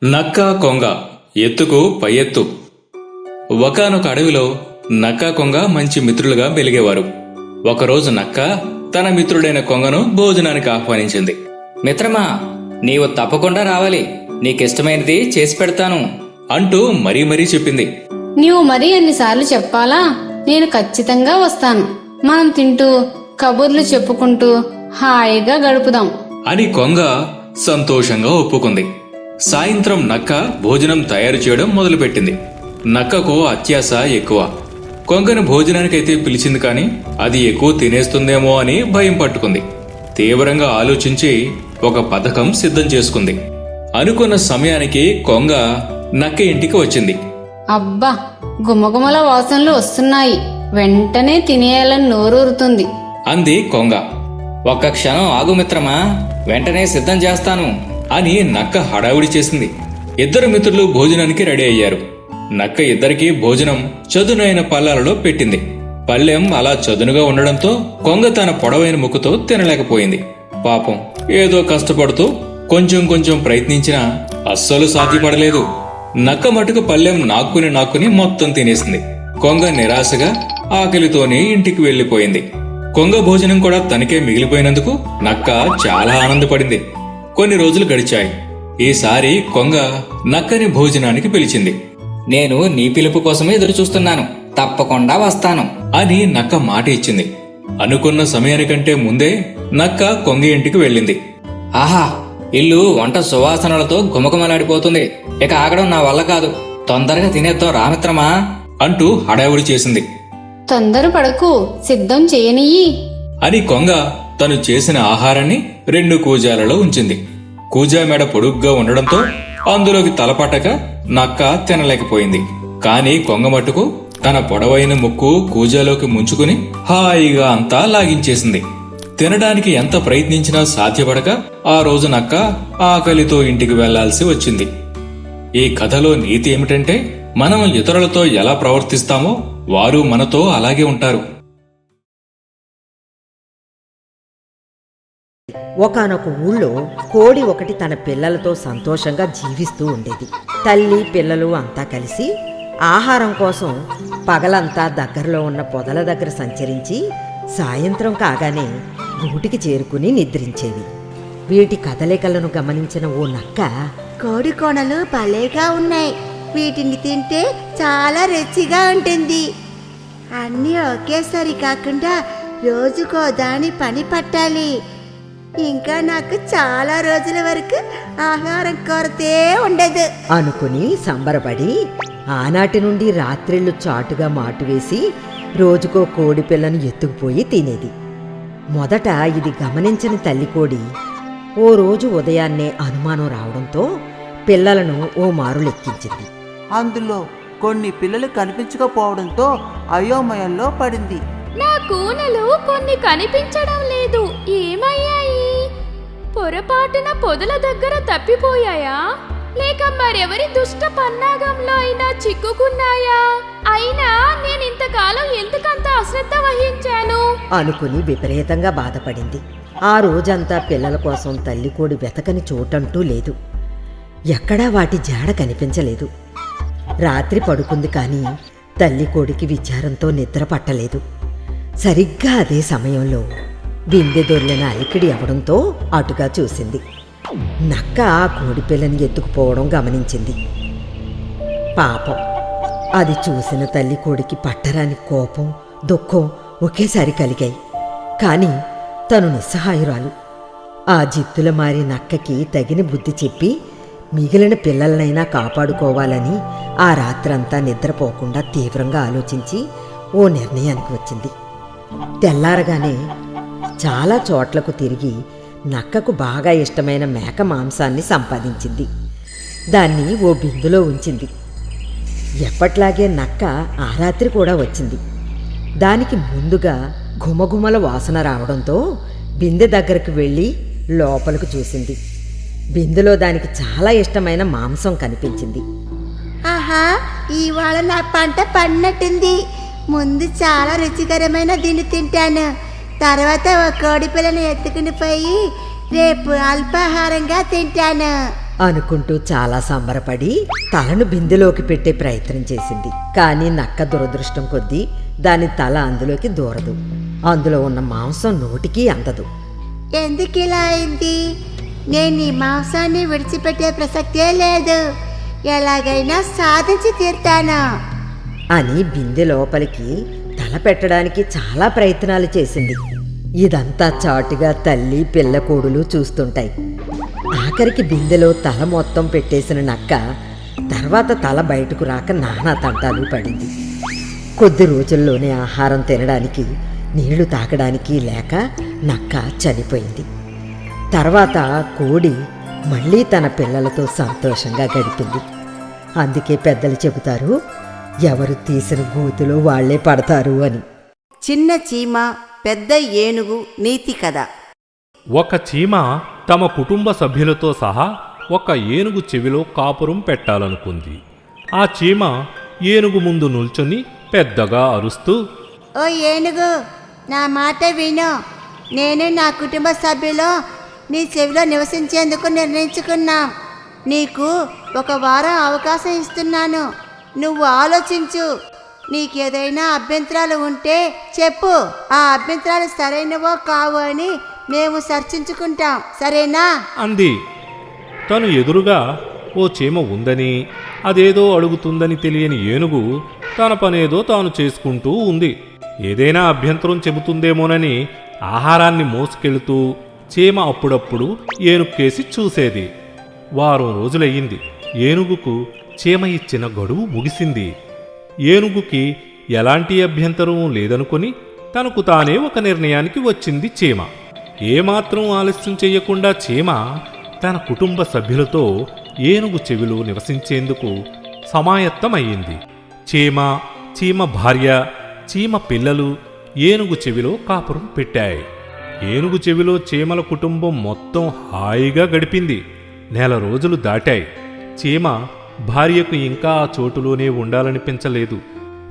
నక్క కొంగ ఎత్తుకు పై ఎత్తు. ఒకానొక అడవిలో నక్క కొంగ మంచి మిత్రులుగా వెలిగేవారు. ఒకరోజు నక్క తన మిత్రుడైన కొంగను భోజనానికి ఆహ్వానించింది. మిత్రమా, నీవు తప్పకుండా రావాలి, నీకిష్టమైనది చేసి పెడతాను అంటూ మరీ మరీ చెప్పింది. నీవు మరీ అన్నిసార్లు చెప్పాలా? నేను ఖచ్చితంగా వస్తాను. మనం తింటూ కబుర్లు చెప్పుకుంటూ హాయిగా గడుపుదాం అని కొంగ సంతోషంగా ఒప్పుకుంది. సాయంత్రం నక్క భోజనం తయారు చేయడం మొదలుపెట్టింది. నక్కకు అత్యాశ ఎక్కువ. కొంగను భోజనానికైతే పిలిచింది కాని అది ఎక్కువ తినేస్తుందేమో అని భయం పట్టుకుంది. తీవ్రంగా ఆలోచించి ఒక పథకం సిద్ధం చేసుకుంది. అనుకున్న సమయానికి కొంగ నక్క ఇంటికి వచ్చింది. అబ్బా, గుమగుమల వాసనలు వస్తున్నాయి, వెంటనే తినేయాలని నోరూరుతుంది అంది కొంగ. ఒక్క క్షణం ఆగు మిత్రమా, వెంటనే సిద్ధం చేస్తాను అని నక్క హడావుడి చేసింది. ఇద్దరు మిత్రులు భోజనానికి రెడీ అయ్యారు. నక్క ఇద్దరికీ భోజనం చదునైన పళ్ళాలలో పెట్టింది. పళ్ళెం అలా చదునుగా ఉండడంతో కొంగ తన పొడవైన ముక్కుతో తినలేకపోయింది. పాపం, ఏదో కష్టపడుతూ కొంచెం కొంచెం ప్రయత్నించినా అస్సలు సాధ్యపడలేదు. నక్క మటుకు పళ్ళెం నాక్కుని మొత్తం తినేసింది. కొంగ నిరాశగా ఆకలితోనే ఇంటికి వెళ్లిపోయింది. కొంగ భోజనం కూడా తనకే మిగిలిపోయినందుకు నక్క చాలా ఆనందపడింది. కొన్ని రోజులు గడిచాయి. ఈసారి కొంగ నక్కని భోజనానికి పిలిచింది. నేను నీ పిలుపు కోసమే ఎదురు చూస్తున్నాను, తప్పకుండా వస్తాను అని నక్క మాట ఇచ్చింది. అనుకున్న సమయానికంటే ముందే నక్క కొంగ ఇంటికి వెళ్ళింది. ఆహా, ఇల్లు వంట సువాసనలతో గుమగుమలాడిపోతుంది. ఇక ఆగడం నా వల్ల కాదు, తొందరగా తినేద్దాం రామిత్రమా అంటూ హడావుడి చేసింది. తొందర పడకు, సిద్ధం చేయనియ్యి అని కొంగ తను చేసిన ఆహారాన్ని 2 కూజాలలో ఉంచింది. కూజా మెడ పొడుగ్గా ఉండడంతో అందులోకి తలపట్టక నక్క తినలేకపోయింది. కాని కొంగ మట్టుకు తన పొడవైన ముక్కు కూజాలోకి ముంచుకుని హాయిగా అంతా లాగించేసింది. తినడానికి ఎంత ప్రయత్నించినా సాధ్యపడక ఆ రోజు నక్క ఆకలితో ఇంటికి వెళ్లాల్సి వచ్చింది. ఈ కథలో నీతి ఏమిటంటే, మనం ఇతరులతో ఎలా ప్రవర్తిస్తామో వారు మనతో అలాగే ఉంటారు. ఒకానొక ఊళ్ళో కోడి ఒకటి తన పిల్లలతో సంతోషంగా జీవిస్తూ ఉండేది. తల్లి పిల్లలు అంతా కలిసి ఆహారం కోసం పగలంతా దగ్గరలో ఉన్న పొదల దగ్గర సంచరించి సాయంత్రం కాగానే గూటికి చేరుకుని నిద్రించేవి. వీటి కదలికలను గమనించిన ఓ నక్క, కోడి కొనలు భలేగా ఉన్నాయి, వీటిని తింటే చాలా రుచిగా ఉంటుంది. అన్నీ ఒకేసారి కాకుండా రోజుకో దాని పని పట్టాలి. ఇంకా నాకు చాలా రోజుల వరకు ఆహారం కొరతే ఉండదు అనుకుని సంబరపడి ఆనాటి నుండి రాత్రిళ్ళు చాటుగా మాటువేసి రోజుకో కోడి పిల్లను ఎత్తుకుపోయి తినేది. మొదట ఇది గమనించని తల్లికోడి ఓ రోజు ఉదయాన్నే అనుమానం రావడంతో పిల్లలను ఓ మారు లెక్కించింది. అందులో కొన్ని పిల్లలు కనిపించకపోవడంతో అయోమయంలో పడింది. నా కూనలు కొన్ని కనిపించడం లేదు, ఏమయ్యాయి? పొరపాటున పొదల దగ్గర తప్పిపోయాయా, లేక మరెవరి దుష్ట పన్నాగంలో అయినా చిక్కుకున్నాయా? అయినా నేను ఇంతకాలం ఎందుకంత అశ్రద్ధ వహించాను అనుకుని విపరీతంగా బాధపడింది. ఆ రోజంతా పిల్లల కోసం తల్లికోడి వెతకని చోటంటూ లేదు. ఎక్కడా వాటి జాడ కనిపించలేదు. రాత్రి పడుకుంది కానీ తల్లికోడికి విచారంతో నిద్ర పట్టలేదు. సరిగ్గా అదే సమయంలో బిందె దొర్లిన అలికిడి అవడంతో అటుగా చూసింది. నక్క ఆ కోడి పిల్లని ఎత్తుకుపోవడం గమనించింది. పాపం, అది చూసిన తల్లికోడికి పట్టరాని కోపం దుఃఖం ఒకేసారి కలిగాయి. కాని తను నిస్సహాయురాలు. ఆ జిత్తుల మారి నక్కకి తగిన బుద్ధి చెప్పి మిగిలిన పిల్లలనైనా కాపాడుకోవాలని ఆ రాత్రంతా నిద్రపోకుండా తీవ్రంగా ఆలోచించి ఓ నిర్ణయానికి వచ్చింది. తెల్లారగానే చాలా చోట్లకు తిరిగి నక్కకు బాగా ఇష్టమైన మేక మాంసాన్ని సంపాదించింది. దాన్ని ఓ బిందులో ఉంచింది. ఎప్పట్లాగే నక్క ఆ రాత్రి కూడా వచ్చింది. దానికి ముందుగా ఘుమఘుమల వాసన రావడంతో బిందె దగ్గరకు వెళ్ళి లోపలకు చూసింది. బిందులో దానికి చాలా ఇష్టమైన మాంసం కనిపించింది. ఆహా, ఇవాళ నా పంట పడినట్టుంది. ముందు చాలా రుచికరమైన దీన్ని తింటాను, తర్వాత ఒక కోడి పిల్లని ఎత్తుకుని పోయి రేపు అల్పాహారంగా తింటాను అనుకుంటూ చాలా సంబరపడి తలను బిందెలోకి పెట్టే ప్రయత్నం చేసింది. కానీ నక్క దురదృష్టం కొద్దీ దాని తల అందులోకి దూరదు. అందులో ఉన్న మాంసం నోటికి అందదు. ఎందుకు ఇలా అయింది? నేను ఈ మాంసాన్ని విడిచిపెట్టే ప్రసక్తే లేదు. ఎలాగైనా సాధించి తీరుతాను అని బిందె లోపలికి తల పెట్టడానికి చాలా ప్రయత్నాలు చేసింది. ఇదంతా చాటుగా తల్లి పిల్లకోడులు చూస్తుంటాయి. ఆఖరికి బిందెలో తల మొత్తం పెట్టేసిన నక్క తర్వాత తల బయటకు రాక నానా తంటాలు పడింది. కొద్ది రోజుల్లోనే ఆహారం తినడానికి నీళ్లు తాగడానికి లేక నక్క చనిపోయింది. తర్వాత కోడి మళ్ళీ తన పిల్లలతో సంతోషంగా గడిపింది. అందుకే పెద్దలు చెబుతారు, ఎవరు తీసిన గూతులో వాళ్లే పడతారు అని. చిన్న చీమ పెద్ద ఏనుగు నీతి కథ. ఒక చీమ తమ కుటుంబ సభ్యులతో సహా ఒక ఏనుగు చెవిలో కాపురం పెట్టాలనుకుంది. ఆ చీమ ఏనుగు ముందు నిల్చొని పెద్దగా అరుస్తూ, ఓ ఏనుగు, నా మాట విను. నేను నా కుటుంబ సభ్యులు నీ చెవిలో నివసించేందుకు నిర్ణయించుకున్నాం. నీకు 1 వారం అవకాశం ఇస్తున్నాను. నువ్వు ఆలోచించు. నీకేదైనా అభ్యంతరాలు ఉంటే చెప్పు. ఆ అభ్యంతరాలు సరైనవో కావో అని మేము చర్చించుకుంటాం, సరేనా? అంది. తను ఎదురుగా ఓ చీమ ఉందని, అదేదో అడుగుతుందని తెలియని ఏనుగు తన పనేదో తాను చేసుకుంటూ ఉంది. ఏదైనా అభ్యంతరం చెబుతుందేమోనని ఆహారాన్ని మోసుకెళుతూ చీమ అప్పుడప్పుడు ఏనుగుకేసి చూసేది. వారం రోజులయ్యింది. ఏనుగుకు చీమ ఇచ్చిన గడువు ముగిసింది. ఏనుగుకి ఎలాంటి అభ్యంతరం లేదనుకొని తనకు తానే ఒక నిర్ణయానికి వచ్చింది చీమ. ఏమాత్రం ఆలస్యం చెయ్యకుండా చీమ తన కుటుంబ సభ్యులతో ఏనుగు చెవిలో నివసించేందుకు సమాయత్తమయ్యింది. చీమ భార్య, చీమ పిల్లలు ఏనుగు చెవిలో కాపురం పెట్టాయి. ఏనుగు చెవిలో చీమల కుటుంబం మొత్తం హాయిగా గడిపింది. 1 నెల రోజులు దాటాయి. చీమ భార్యకు ఇంకా ఆ చోటులోనే ఉండాలనిపించలేదు.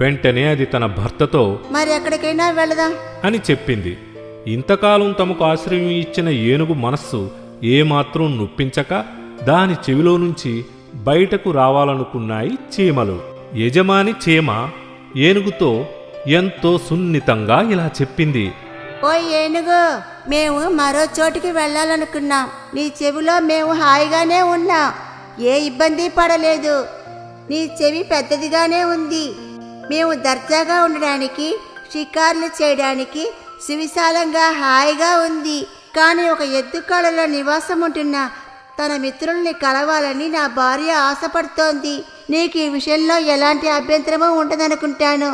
వెంటనే అది తన భర్తతో మరి ఎక్కడికైనా వెళదాం అని చెప్పింది. ఇంతకాలం తమకు ఆశ్రయం ఇచ్చిన ఏనుగు మనస్సు ఏమాత్రం నొప్పించక దాని చెవిలో నుంచి బయటకు రావాలనుకున్నాయి చీమలు. యజమాని చీమ ఏనుగుతో ఎంతో సున్నితంగా ఇలా చెప్పింది. ఓ ఏనుగు, మేము మరో చోటికి వెళ్ళాలనుకున్నాం. నీ చెవిలో మేము హాయిగానే ఉన్నాం. ఏ ఇబ్బంది పడలేదు. నీ చెవి పెద్దదిగానే ఉంది. మేము దర్జాగా ఉండడానికి, షికార్లు చేయడానికి సువిశాలంగా హాయిగా ఉంది. కానీ ఒక ఎద్దుకాడలో నివాసం ఉంటున్న తన మిత్రుల్ని కలవాలని నా భార్య ఆశపడుతోంది. నీకు ఈ విషయంలో ఎలాంటి అభ్యంతరమూ ఉండదనుకుంటాను.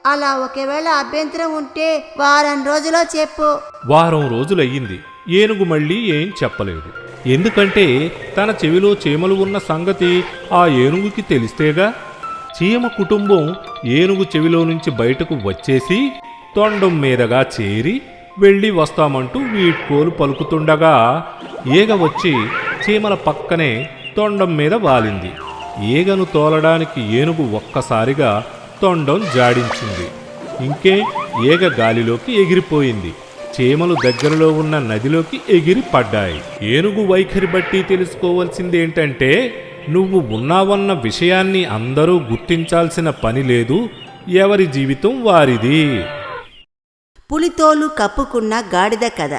అలా ఒకవేళ అభ్యంతరం ఉంటే వారం రోజులో చెప్పు. వారం రోజులయ్యింది. ఏనుగు మళ్ళీ ఏం చెప్పలేదు. ఎందుకంటే తన చెవిలో చీమలు ఉన్న సంగతి ఆ ఏనుగుకి తెలిస్తేగా. చీమ కుటుంబం ఏనుగు చెవిలో నుంచి బయటకు వచ్చేసి తొండం మీదగా చేరి వెళ్ళి వస్తామంటూ వీడ్కోలు పలుకుతుండగా ఈగ వచ్చి చీమల పక్కనే తొండం మీద వాలింది. ఈగను తోలడానికి ఏనుగు ఒక్కసారిగా తొండం జాడించింది. ఇంకే ఈగ గాలిలోకి ఎగిరిపోయింది. చీమలు దగ్గరలో ఉన్న నదిలోకి ఎగిరి పడ్డాయి. ఏనుగు వైఖరి బట్టి తెలుసుకోవాల్సిందేంటంటే, నువ్వు ఉన్నావన్న విషయాన్ని అందరూ గుర్తించాల్సిన పని లేదు. ఎవరి జీవితం వారిది. పులితోలు కప్పుకున్న గాడిద కథ.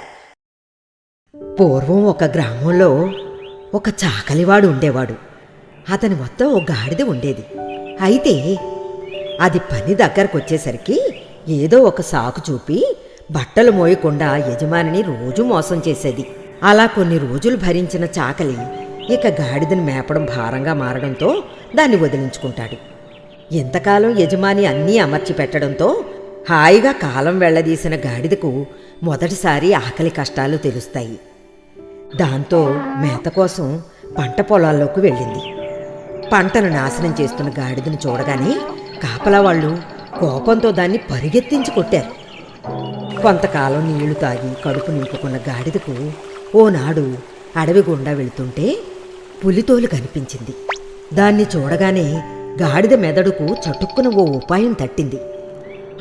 పూర్వం ఒక గ్రామంలో ఒక చాకలివాడు ఉండేవాడు. అతని మొత్తం ఓ గాడిద ఉండేది. అయితే అది పని దగ్గరకొచ్చేసరికి ఏదో ఒక సాకు చూపి బట్టలు మోయకుండా యజమానిని రోజూ మోసం చేసేది. అలా కొన్ని రోజులు భరించిన చాకలి ఇక గాడిదను మేపడం భారంగా మారడంతో దాన్ని వదిలించుకుంటాడు. ఇంతకాలం యజమాని అన్నీ అమర్చి పెట్టడంతో హాయిగా కాలం వెళ్లదీసిన గాడిదకు మొదటిసారి ఆకలి కష్టాలు తెలుస్తాయి. దాంతో మేత కోసం పంట పొలాల్లోకి వెళ్ళింది. పంటను నాశనం చేస్తున్న గాడిదను చూడగానే కాపలా వాళ్ళు కోపంతో దాన్ని పరిగెత్తించి కొట్టారు. కొంతకాలం నీళ్లు తాగి కడుపు నింపుకున్న గాడిదకు ఓనాడు అడవి గుండా వెళుతుంటే పులితోలు కనిపించింది. దాన్ని చూడగానే గాడిద మెదడుకు చటుక్కున ఓ ఉపాయం తట్టింది.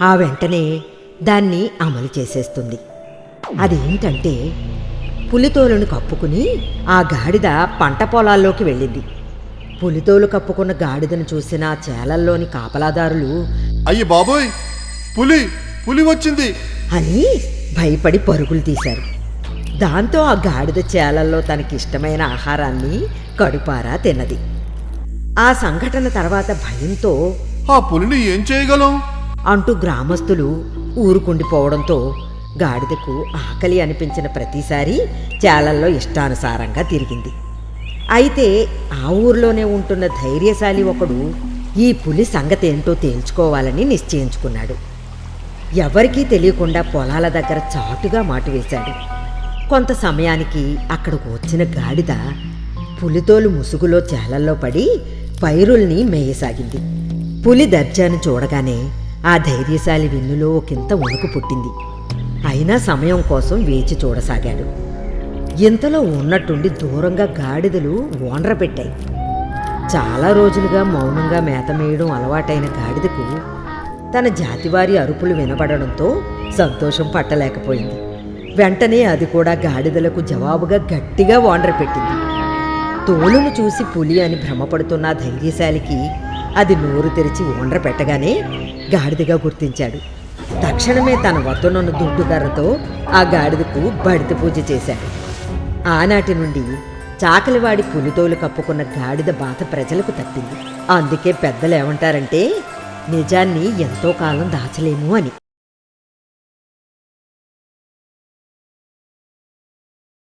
ఆ వెంటనే దాన్ని అమలు చేసేస్తుంది. అదేంటంటే పులితోలును కప్పుకుని ఆ గాడిద పంట పొలాల్లోకి వెళ్ళింది. పులితోలు కప్పుకున్న గాడిదను చూసిన చేలల్లోని కాపలాదారులు అయ్యి బాబోయ్, పులి పులి వచ్చింది అని భయపడి పరుగులు తీశారు. దాంతో ఆ గాడిద చేలల్లో తనకిష్టమైన ఆహారాన్ని కడుపారా తిన్నది. ఆ సంఘటన తర్వాత భయంతో ఆ పులిని ఏం చేయగలం? అంటూ గ్రామస్తులు ఊరుకుండిపోవడంతో గాడిదకు ఆకలి అనిపించిన ప్రతిసారి చేలల్లో ఇష్టానుసారంగా తిరిగింది. అయితే ఆ ఊర్లోనే ఉంటున్న ధైర్యశాలి ఒకడు ఈ పులి సంగతి ఏంటో తేల్చుకోవాలని నిశ్చయించుకున్నాడు. ఎవరికీ తెలియకుండా పొలాల దగ్గర చాటుగా మాటు వేశాడు. కొంత సమయానికి అక్కడకు వచ్చిన గాడిద పులితోలు ముసుగులో చేలల్లో పడి పైరుల్ని మేయసాగింది. పులి దర్జాను చూడగానే ఆ ధైర్యశాలి వెన్నులో ఒకంత వణుకు పుట్టింది. అయినా సమయం కోసం వేచి చూడసాగాడు. ఇంతలో ఉన్నట్టుండి దూరంగా గాడిదలు ఓండ్ర పెట్టాయి. చాలా రోజులుగా మౌనంగా మేత మేయడం అలవాటైన గాడిదకు తన జాతివారి అరుపులు వినబడడంతో సంతోషం పట్టలేకపోయింది. వెంటనే అది కూడా గాడిదలకు జవాబుగా గట్టిగా ఓండ్ర పెట్టింది. తోలును చూసి పులి అని భ్రమపడుతున్న ధైర్యశాలికి అది నోరు తెరిచి ఓండ్ర పెట్టగానే గాడిదగా గుర్తించాడు. తక్షణమే తన వద్దనున్న దుడ్డుకర్రతో ఆ గాడిదకు బడిత పూజ చేశాడు. ఆనాటి నుండి చాకలివాడి పులితోలు కప్పుకున్న గాడిద బాధ ప్రజలకు తప్పింది. అందుకే పెద్దలు ఏమంటారంటే నిజాన్ని ఎంతో కాలం దాచలేము అని.